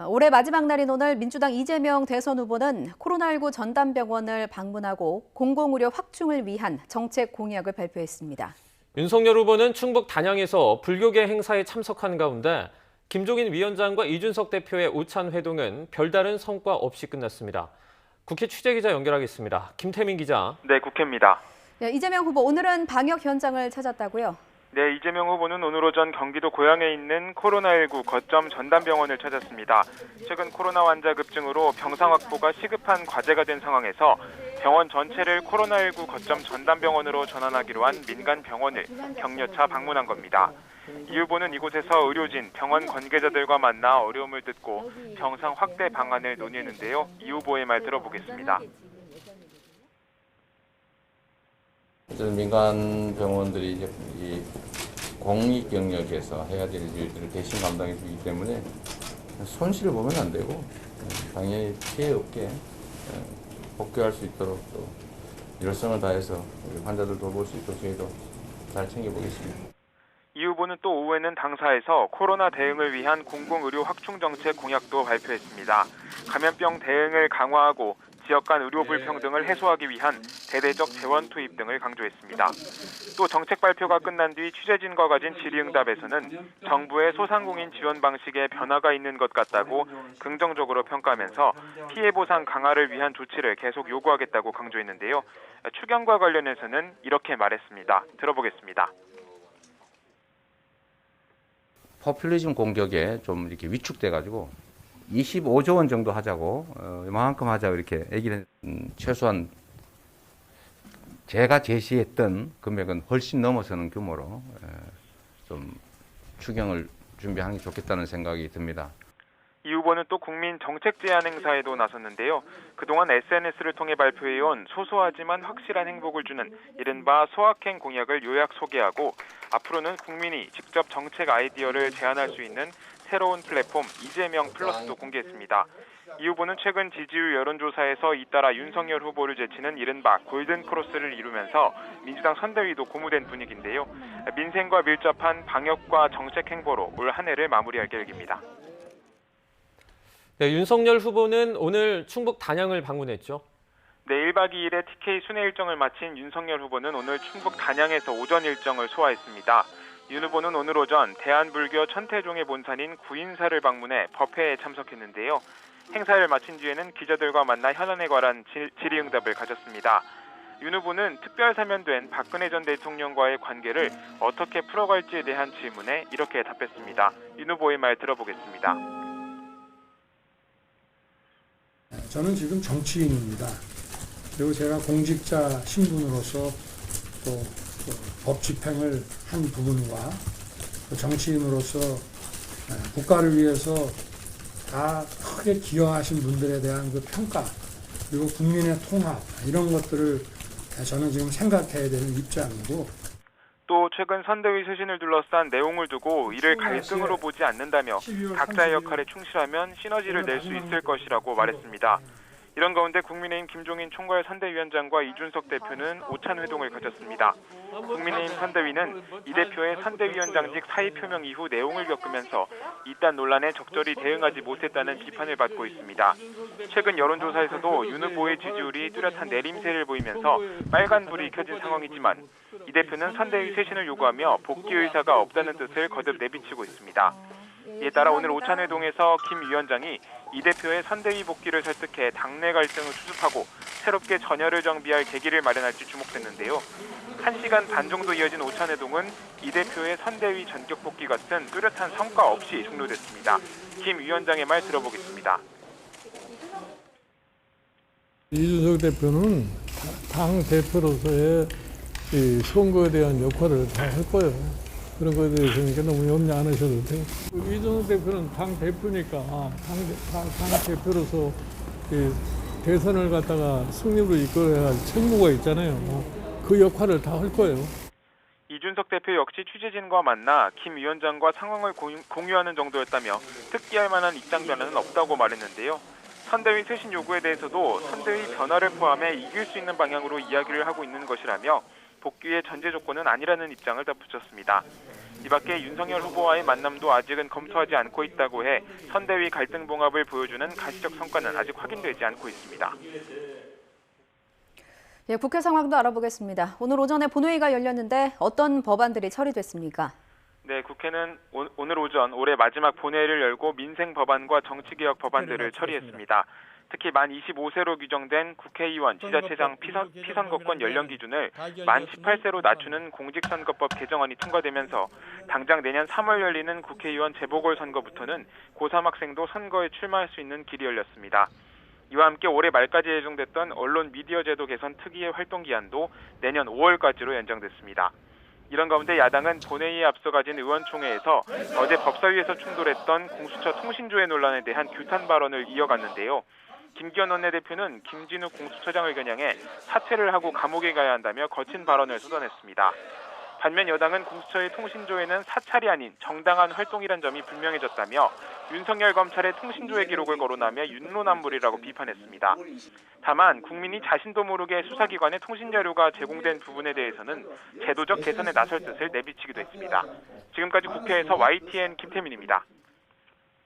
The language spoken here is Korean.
올해 마지막 날인 오늘 민주당 이재명 대선 후보는 코로나19 전담병원을 방문하고 공공의료 확충을 위한 정책 공약을 발표했습니다. 윤석열 후보는 충북 단양에서 불교계 행사에 참석한 가운데 김종인 위원장과 이준석 대표의 오찬 회동은 별다른 성과 없이 끝났습니다. 국회 취재기자 연결하겠습니다. 김태민 기자. 네, 국회입니다. 이재명 후보 오늘은 방역 현장을 찾았다고요? 네, 이재명 후보는 오늘 오전 경기도 고양에 있는 코로나19 거점 전담병원을 찾았습니다. 최근 코로나 환자 급증으로 병상 확보가 시급한 과제가 된 상황에서 병원 전체를 코로나19 거점 전담병원으로 전환하기로 한 민간 병원을 격려차 방문한 겁니다. 이 후보는 이곳에서 의료진, 병원 관계자들과 만나 어려움을 듣고 병상 확대 방안을 논의했는데요. 이 후보의 말 들어보겠습니다. 민간 병원들이 이제 이 공익 영역에서 해야 될 일들을 대신 감당해 주기 때문에 손실을 보면 안 되고 당연히 피해 없게 복귀할 수 있도록 또 열성을 다해서 우리 환자들 돌볼 수 있도록 저희도 잘 챙겨보겠습니다. 이 후보는 또 오후에는 당사에서 코로나 대응을 위한 공공의료 확충 정책 공약도 발표했습니다. 감염병 대응을 강화하고 지역 간 의료 불평등을 해소하기 위한 대대적 재원 투입 등을 강조했습니다. 또 정책 발표가 끝난 뒤 취재진과 가진 질의응답에서는 정부의 소상공인 지원 방식에 변화가 있는 것 같다고 긍정적으로 평가하면서 피해 보상 강화를 위한 조치를 계속 요구하겠다고 강조했는데요. 추경과 관련해서는 이렇게 말했습니다. 들어보겠습니다. 포퓰리즘 공격에 좀 이렇게 위축돼가지고 25조 원 정도 하자고 이만큼 하자고 이렇게 얘기를 최소한 제가 제시했던 금액은 훨씬 넘어서는 규모로 좀 추경을 준비하는 게 좋겠다는 생각이 듭니다. 이 후보는 또 국민 정책 제안 행사에도 나섰는데요. 그동안 SNS를 통해 발표해온 소소하지만 확실한 행복을 주는 이른바 소확행 공약을 요약 소개하고 앞으로는 국민이 직접 정책 아이디어를 제안할 수 있는 새로운 플랫폼 이재명 플러스도 공개했습니다. 이 후보는 최근 지지율 여론조사에서 잇따라 윤석열 후보를 제치는 이른바 골든크로스를 이루면서 민주당 선대위도 고무된 분위기인데요. 민생과 밀접한 방역과 정책 행보로 올 한 해를 마무리할 계획입니다. 네, 윤석열 후보는 오늘 충북 단양을 방문했죠. 네, 1박 2일의 TK 순회 일정을 마친 윤석열 후보는 오늘 충북 단양에서 오전 일정을 소화했습니다. 윤 후보는 오늘 오전 대한불교 천태종의 본산인 구인사를 방문해 법회에 참석했는데요. 행사를 마친 뒤에는 기자들과 만나 현안에 관한 질의응답을 가졌습니다. 윤 후보는 특별 사면된 박근혜 전 대통령과의 관계를 어떻게 풀어갈지에 대한 질문에 이렇게 답했습니다. 윤 후보의 말 들어보겠습니다. 저는 지금 정치인입니다. 그리고 제가 공직자 신분으로서 또 법 집행을 한 부분과 정치인으로서 국가를 위해서 다 크게 기여하신 분들에 대한 그 평가 그리고 국민의 통합 이런 것들을 저는 지금 생각해야 되는 입장이고 또 최근 선대위 쇄신을 둘러싼 내용을 두고 이를 갈등으로 보지 않는다며 각자의 역할에 충실하면 시너지를 낼 수 있을 것이라고 말했습니다. 이런 가운데 국민의힘 김종인 총괄 선대위원장과 이준석 대표는 오찬 회동을 가졌습니다. 국민의힘 선대위는 이 대표의 선대위원장직 사의 표명 이후 내용을 겪으면서 이딴 논란에 적절히 대응하지 못했다는 비판을 받고 있습니다. 최근 여론조사에서도 윤 후보의 지지율이 뚜렷한 내림세를 보이면서 빨간불이 켜진 상황이지만 이 대표는 선대위 쇄신을 요구하며 복귀 의사가 없다는 뜻을 거듭 내비치고 있습니다. 이에 따라 오늘 오찬회동에서 김 위원장이 이 대표의 선대위 복귀를 설득해 당내 갈등을 수습하고 새롭게 전열을 정비할 계기를 마련할지 주목됐는데요. 1시간 반 정도 이어진 오찬회동은 이 대표의 선대위 전격 복귀 같은 뚜렷한 성과 없이 종료됐습니다. 김 위원장의 말 들어보겠습니다. 이준석 대표는 당 대표로서의 이 선거에 대한 역할을 다 할 거예요. 그런 거에 대해서 너무 염려 안 하셔도 돼요. 이준석 대표는 당 대표니까 당 대표로서 대선을 갖다가 승리로 이끌어야 할 책무가 있잖아요. 그 역할을 다 할 거예요. 이준석 대표 역시 취재진과 만나 김 위원장과 상황을 공유하는 정도였다며 특기할 만한 입장 변화는 없다고 말했는데요. 선대위 쇄신 요구에 대해서도 선대위 변화를 포함해 이길 수 있는 방향으로 이야기를 하고 있는 것이라며 복귀의 전제 조건은 아니라는 입장을 덧붙였습니다. 이 밖에 윤석열 후보와의 만남도 아직은 검토하지 않고 있다고 해 선대위 갈등 봉합을 보여주는 가시적 성과는 아직 확인되지 않고 있습니다. 예, 국회 상황도 알아보겠습니다. 오늘 오전에 본회의가 열렸는데 어떤 법안들이 처리됐습니까? 네, 국회는 오늘 오전 올해 마지막 본회의를 열고 민생 법안과 정치개혁 법안들을 처리했습니다. 특히 만 25세로 규정된 국회의원, 지자체장 피선거권 연령 기준을 만 18세로 낮추는 공직선거법 개정안이 통과되면서 당장 내년 3월 열리는 국회의원 재보궐선거부터는 고3 학생도 선거에 출마할 수 있는 길이 열렸습니다. 이와 함께 올해 말까지 예정됐던 언론 미디어 제도 개선 특위의 활동 기한도 내년 5월까지로 연장됐습니다. 이런 가운데 야당은 본회의에 앞서 가진 의원총회에서 어제 법사위에서 충돌했던 공수처 통신조회 논란에 대한 규탄 발언을 이어갔는데요. 김기현 원내대표는 김진우 공수처장을 겨냥해 사퇴를 하고 감옥에 가야 한다며 거친 발언을 쏟아냈습니다. 반면 여당은 공수처의 통신조회는 사찰이 아닌 정당한 활동이란 점이 분명해졌다며 윤석열 검찰의 통신조회 기록을 거론하며 윤로남불이라고 비판했습니다. 다만 국민이 자신도 모르게 수사기관에 통신자료가 제공된 부분에 대해서는 제도적 개선에 나설 뜻을 내비치기도 했습니다. 지금까지 국회에서 YTN 김태민입니다.